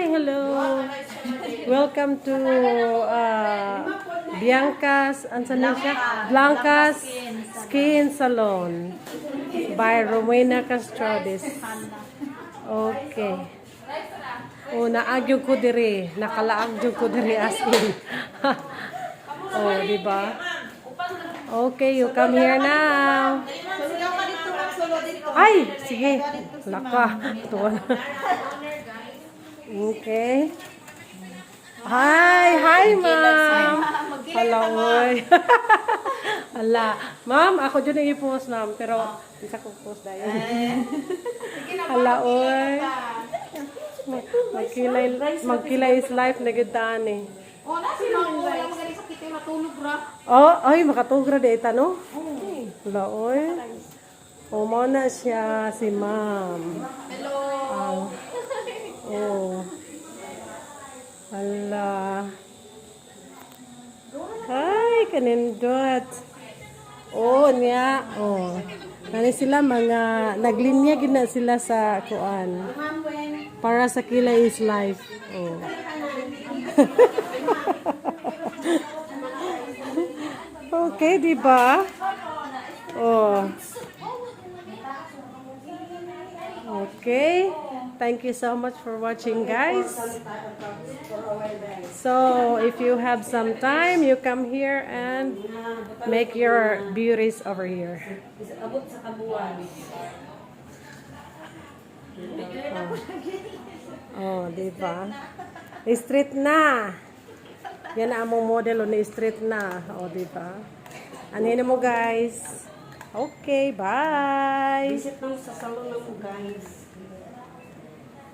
hello. Welcome to Bianca's, Blanca's Skin Salon by Romina Castrodes. Okay. Oh, naagyo ko diri. Nakalaagyo ko diri as in. Oh, di ba? Okay, you come here now. Ay, sige. Laka. Okay. Hi, ma'am. Hala, oy. Hala. Ma'am, ako dyan ang i-post, ma'am. Pero, isa ko post dahil. Hala, oy. Magkilay is life na gandaan eh. Oh, nasi mo wala magaling sa kita matulog ra. Oh, ay makatulog ra di no? Hala, oy. O mo na siya si ma'am. Hello. Oh. Hala. Hi, kanindot. Oh, niya. Oh. Nani sila mga naglinya gid na sila sa kuan. Para sa Kilay is life. Oh. Okay, di ba? Oh. Okay. Thank you so much for watching, guys. So, if you have some time, you come here and make your beauties over here. Oh, di ba? Street na. Yan ang among model ni street na. Oh, di ba? Anin mo, guys. Okay, bye. Visit lang sa salon mo, guys.